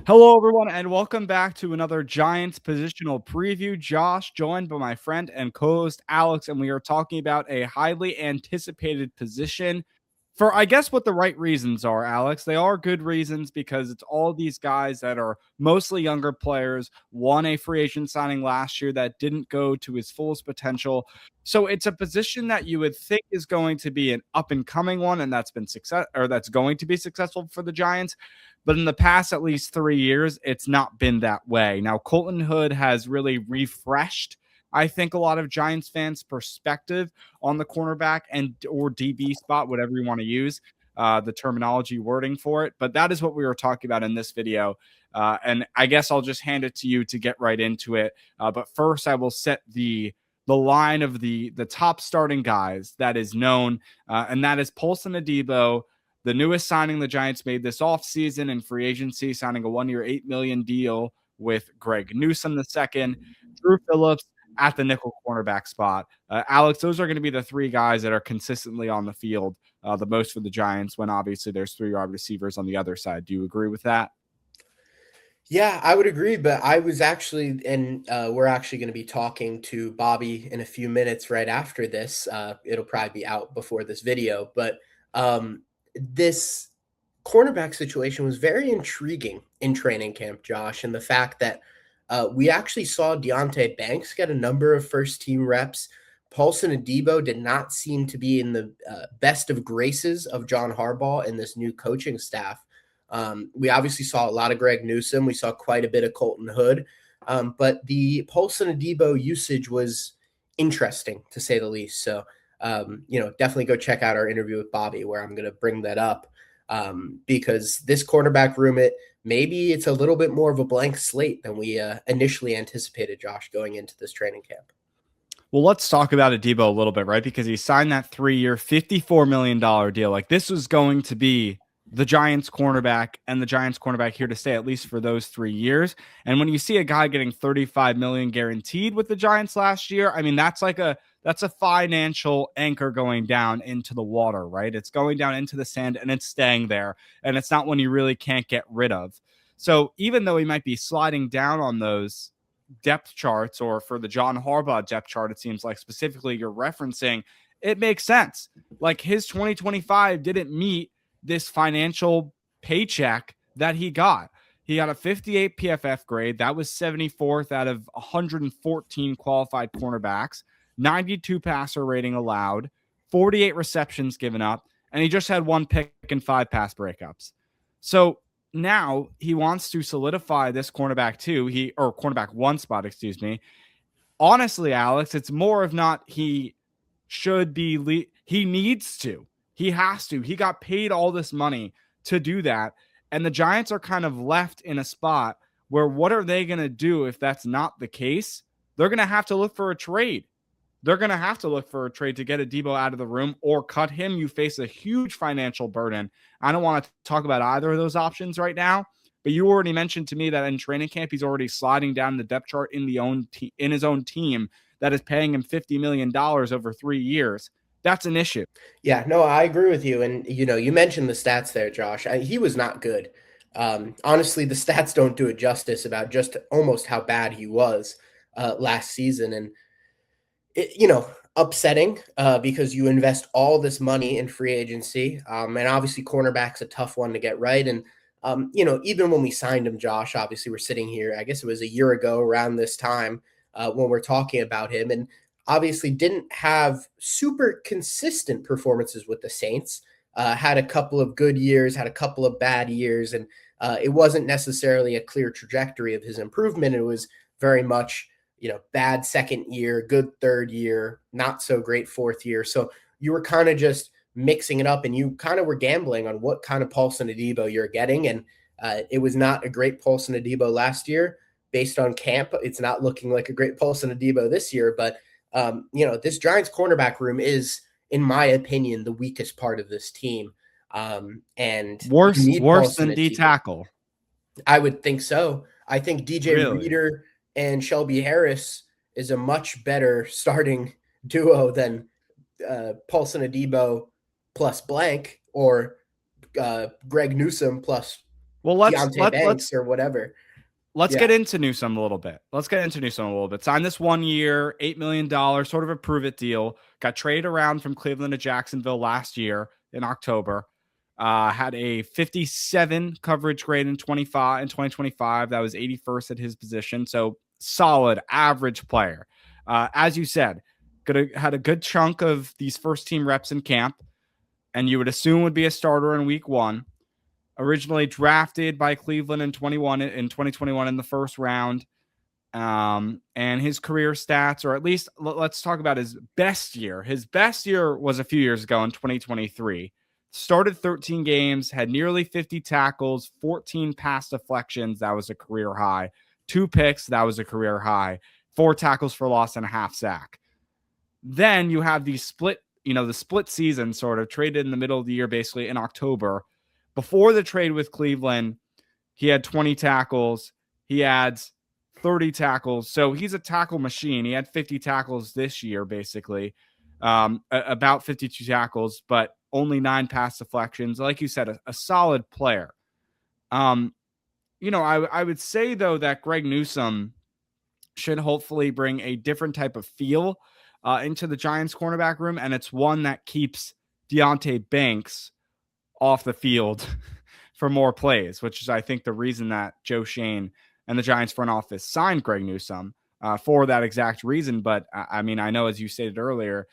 Hello, everyone, and welcome back to another Giants positional preview. Josh, joined by my friend and co-host Alex, and we are talking about a highly anticipated position for, I guess, what the right reasons are, Alex. They are good reasons because it's all these guys that are mostly younger players, won a free agent signing last year that didn't go to his fullest potential. So it's a position that you would think is going to be an up-and-coming one, and that's going to be successful for the Giants. But in the past, at least 3 years, it's not been that way. Now, Colton Hood has really refreshed, I think, a lot of Giants fans' perspective on the cornerback and or DB spot, whatever you want to use, the terminology wording for it. But that is what we were talking about in this video. And I guess I'll just hand it to you to get right into it. But first, I will set the line of the top starting guys that is known, and that is Paulson Adebo, the newest signing the Giants made this offseason in free agency, signing a 1-year, $8 million deal with Greg Newsome II, Drew Phillips at the nickel cornerback spot. Alex, those are going to be the three guys that are consistently on the field the most for the Giants, when obviously there's 3 wide receivers on the other side. Do you agree with that? Yeah, I would agree, but I was actually, and we're actually going to be talking to Bobby in a few minutes right after this. It'll probably be out before this video, but this cornerback situation was very intriguing in training camp, Josh, and the fact that we actually saw Deonte Banks get a number of first-team reps. Paulson Adebo did not seem to be in the best of graces of John Harbaugh and this new coaching staff. We obviously saw a lot of Greg Newsome. We saw quite a bit of Colton Hood. But the Paulson Adebo usage was interesting, to say the least. So, definitely go check out our interview with Bobby, where I'm going to bring that up, because this cornerback room, maybe it's a little bit more of a blank slate than we initially anticipated, Josh, going into this training camp. Well, let's talk about Adebo a little bit, right? Because he signed that 3-year, $54 million deal. Like, this was going to be the Giants cornerback, and the Giants cornerback here to stay, at least for those 3 years. And when you see a guy getting $35 million guaranteed with the Giants last year, I mean, that's a financial anchor going down into the water, right? It's going down into the sand and it's staying there. And it's not one you really can't get rid of. So even though he might be sliding down on those depth charts, or for the John Harbaugh depth chart, it seems like specifically you're referencing, it makes sense. Like, his 2025 didn't meet this financial paycheck that he got. He got a 58 PFF grade. That was 74th out of 114 qualified cornerbacks, 92 passer rating allowed, 48 receptions given up, and he just had 1 pick and 5 pass breakups. So now he wants to solidify this cornerback cornerback 1 spot, excuse me. Honestly, Alex, it's more of not he should be, he needs to. He has to. He got paid all this money to do that. And the Giants are kind of left in a spot where, what are they going to do if that's not the case? They're going to have to look for a trade. They're going to have to look for a trade to get Adebo out of the room, or cut him. You face a huge financial burden. I don't want to talk about either of those options right now, but you already mentioned to me that in training camp, he's already sliding down the depth chart in his own team that is paying him $50 million over 3 years. That's an issue. Yeah, no, I agree with you. And, you mentioned the stats there, Josh. He was not good. Honestly, the stats don't do it justice about just almost how bad he was last season. And, upsetting because you invest all this money in free agency. And obviously, cornerback's a tough one to get right. And, even when we signed him, Josh, obviously we're sitting here, I guess it was a year ago around this time when we're talking about him. And obviously didn't have super consistent performances with the Saints, had a couple of good years, had a couple of bad years, and it wasn't necessarily a clear trajectory of his improvement. It was very much, bad second year, good third year, not so great fourth year. So you were kind of just mixing it up, and you kind of were gambling on what kind of Paulson Adebo you're getting. And it was not a great Paulson Adebo last year. Based on camp, it's not looking like a great Paulson Adebo this year, but this Giants cornerback room is, in my opinion, the weakest part of this team. And worse than D tackle. I would think so. I think DJ Really? Reader and Shelby Harris is a much better starting duo than Paulson Adebo plus blank, or Greg Newsome plus Well, Deonte Banks or whatever. let's Yeah. get into Newsome a little bit. Signed this 1 year, $8 million, sort of a prove it deal. Got traded around from Cleveland to Jacksonville last year in October. Had a 57 coverage grade in 2025. That was 81st at his position. So solid, average player. As you said, had a good chunk of these first team reps in camp, and you would assume would be a starter in week 1. Originally drafted by Cleveland in 2021 in the first round. And his career stats, or at least let's talk about his best year. His best year was a few years ago in 2023. Started 13 games, had nearly 50 tackles, 14 pass deflections. That was a career high. 2 picks. That was a career high. 4 tackles for loss and a half sack. Then you have the split season, sort of traded in the middle of the year, basically in October. Before the trade with Cleveland, he had 20 tackles. He adds 30 tackles. So he's a tackle machine. He had 50 tackles this year, basically, about 52 tackles, but only 9 pass deflections. Like you said, a solid player. I would say, though, that Greg Newsome should hopefully bring a different type of feel into the Giants cornerback room. And it's one that keeps Deonte Banks off the field for more plays, which is, I think, the reason that Joe Schoen and the Giants front office signed Greg Newsome for that exact reason. But I mean, I know, as you stated earlier,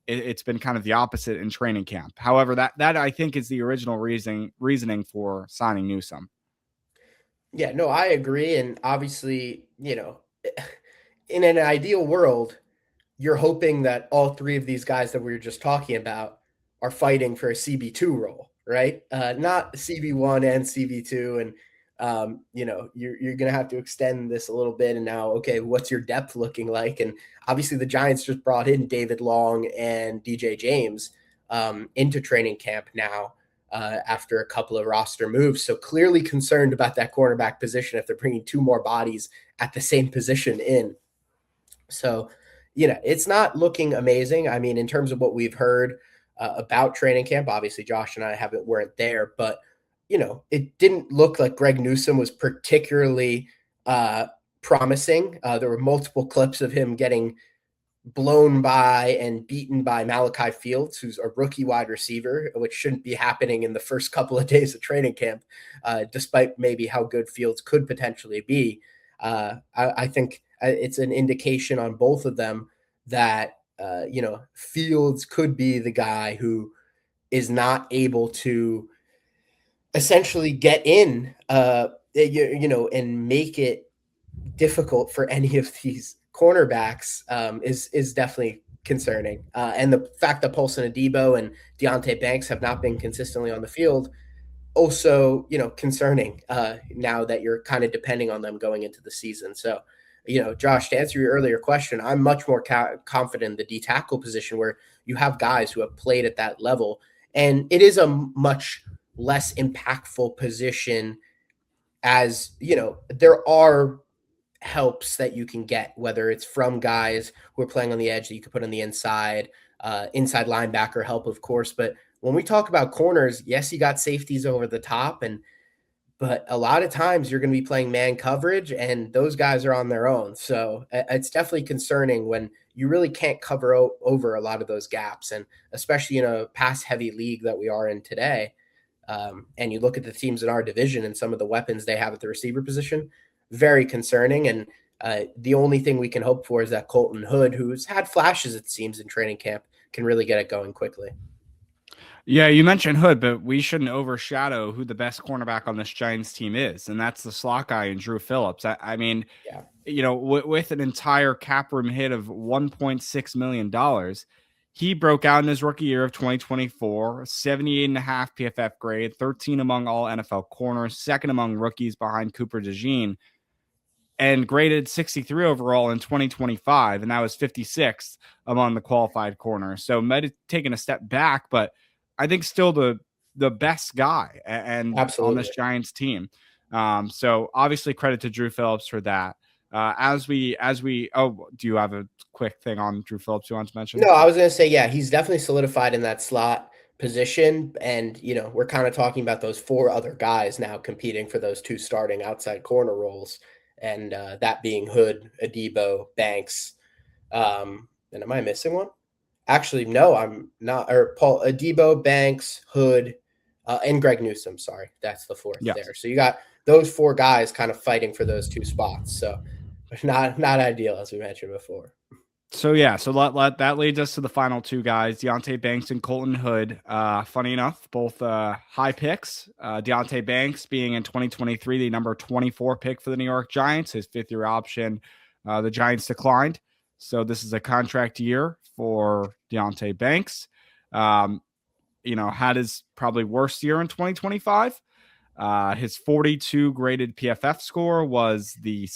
it's been kind of the opposite in training camp. However, that I think is the original reasoning for signing Newsome. Yeah, no, I agree. And obviously, in an ideal world, you're hoping that all 3 of these guys that we were just talking about are fighting for a CB2 role, right? Not CB1 and CB2. And, you're going to have to extend this a little bit. And now, okay, what's your depth looking like? And obviously the Giants just brought in David Long and DJ James into training camp now after a couple of roster moves. So clearly concerned about that cornerback position if they're bringing 2 more bodies at the same position in. So, it's not looking amazing. I mean, in terms of what we've heard about training camp, obviously Josh and I weren't there, but it didn't look like Greg Newsome was particularly promising. There were multiple clips of him getting blown by and beaten by Malachi Fields, who's a rookie wide receiver, which shouldn't be happening in the first couple of days of training camp, despite maybe how good Fields could potentially be. I think it's an indication on both of them that, Fields could be the guy who is not able to essentially get in, and make it difficult for any of these cornerbacks is definitely concerning. And the fact that Paulson Adebo and Deonte Banks have not been consistently on the field, also, concerning now that you're kind of depending on them going into the season. So, Josh, to answer your earlier question, I'm much more confident in the D tackle position where you have guys who have played at that level. And it is a much less impactful position, as, there are helps that you can get, whether it's from guys who are playing on the edge that you could put on the inside linebacker help, of course. But when we talk about corners, yes, you got safeties over the top, but a lot of times you're going to be playing man coverage, and those guys are on their own. So it's definitely concerning when you really can't cover over a lot of those gaps, and especially in a pass-heavy league that we are in today. And you look at the teams in our division and some of the weapons they have at the receiver position, very concerning. And the only thing we can hope for is that Colton Hood, who's had flashes, it seems, in training camp, can really get it going quickly. Yeah, you mentioned Hood, but we shouldn't overshadow who the best cornerback on this Giants team is, and that's the slot guy in Drew Phillips. I mean, Yeah. With an entire cap room hit of $1.6 million, he broke out in his rookie year of 2024, 78.5 PFF grade, 13 among all NFL corners, second among rookies behind Cooper DeJean, and graded 63 overall in 2025, and that was 56th among the qualified corners. So might have taken a step back, but I think still the best guy and Absolutely. on this Giants team. So obviously credit to Drew Phillips for that. Do you have a quick thing on Drew Phillips you want to mention? No, I was going to say, yeah, he's definitely solidified in that slot position. And, we're kind of talking about those 4 other guys now competing for those 2 starting outside corner roles. And that being Hood, Adebo, Banks. And am I missing one? Actually, no, I'm not. Or Paul Adebo, Banks, Hood, and Greg Newsome. Sorry, that's the 4th Yes. there. So you got those 4 guys kind of fighting for those 2 spots. So not ideal, as we mentioned before. So that leads us to the final 2 guys, Deonte Banks and Colton Hood. Funny enough, both high picks. Deonte Banks being in 2023 the number 24 pick for the New York Giants, his 5th-year option. The Giants declined, so this is a contract year for Deonte Banks. Had his probably worst year in 2025. His 42 graded PFF score was the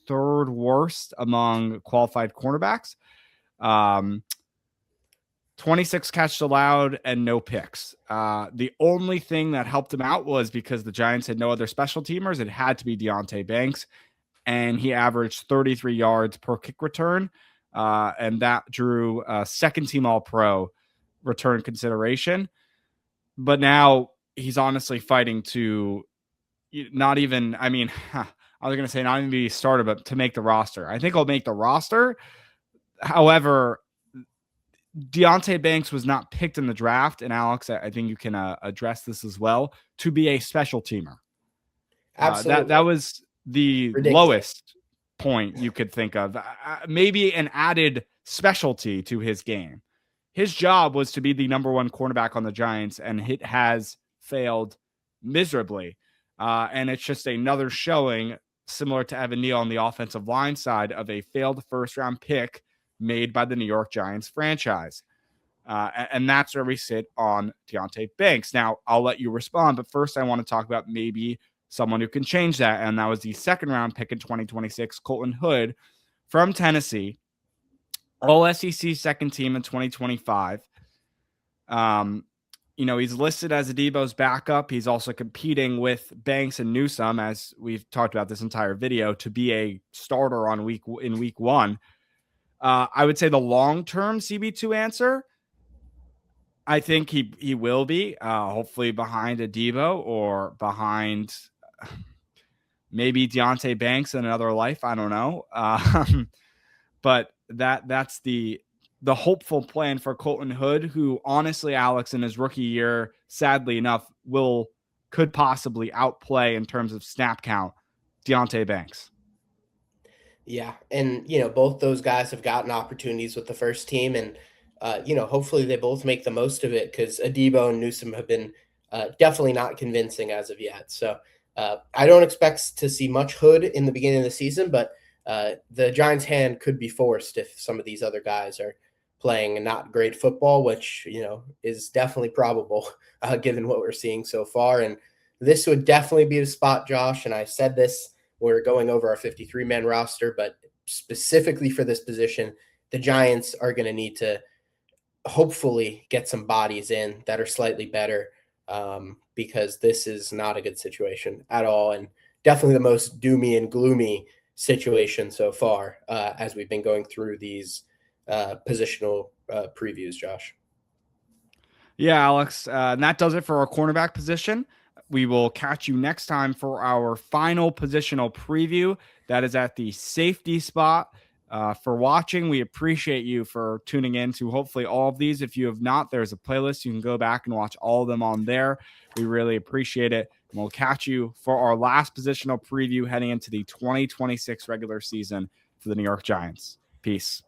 3rd worst among qualified cornerbacks. 26 catches allowed and no picks. The only thing that helped him out was because the Giants had no other special teamers. It had to be Deonte Banks, and he averaged 33 yards per kick return, and that drew a 2nd-team All-Pro return consideration. But now he's honestly fighting to not even, I was going to say not even be started, but to make the roster. I think he'll make the roster. However, Deonte Banks was not picked in the draft, and Alex, I think you can address this as well, to be a special teamer. Absolutely. That was the ridiculous lowest point you could think of. Maybe an added specialty to his game. His job was to be the number 1 cornerback on the Giants, and it has failed miserably. And it's just another showing, similar to Evan Neal on the offensive line side, of a failed 1st-round pick made by the New York Giants franchise. And that's where we sit on Deonte Banks. Now, I'll let you respond, but first I want to talk about maybe someone who can change that, and that was the 2nd-round pick in 2026, Colton Hood from Tennessee. All-SEC 2nd team in 2025. He's listed as Adebo's backup. He's also competing with Banks and Newsome, as we've talked about this entire video, to be a starter in week 1. I would say the long-term CB2 answer, I think he will be, hopefully behind Adebo or behind maybe Deonte Banks in another life. I don't know. But that's the hopeful plan for Colton Hood, who honestly, Alex, in his rookie year, sadly enough, could possibly outplay in terms of snap count Deonte Banks. Yeah. And, both those guys have gotten opportunities with the 1st team, and, hopefully they both make the most of it, because Adebo and Newsome have been definitely not convincing as of yet. So I don't expect to see much Hood in the beginning of the season, but the Giants' hand could be forced if some of these other guys are playing not great football, which, is definitely probable given what we're seeing so far. And this would definitely be the spot, Josh. And I said this, we're going over our 53-man roster, but specifically for this position, the Giants are going to need to hopefully get some bodies in that are slightly better, because this is not a good situation at all. And definitely the most doomy and gloomy situation so far, as we've been going through these positional previews, Josh. Yeah, Alex, and that does it for our cornerback position. We will catch you next time for our final positional preview. That is at the safety spot. For watching, we appreciate you for tuning in to hopefully all of these. If you have not, there's a playlist. You can go back and watch all of them on there. We really appreciate it. And we'll catch you for our last positional preview heading into the 2026 regular season for the New York Giants. Peace.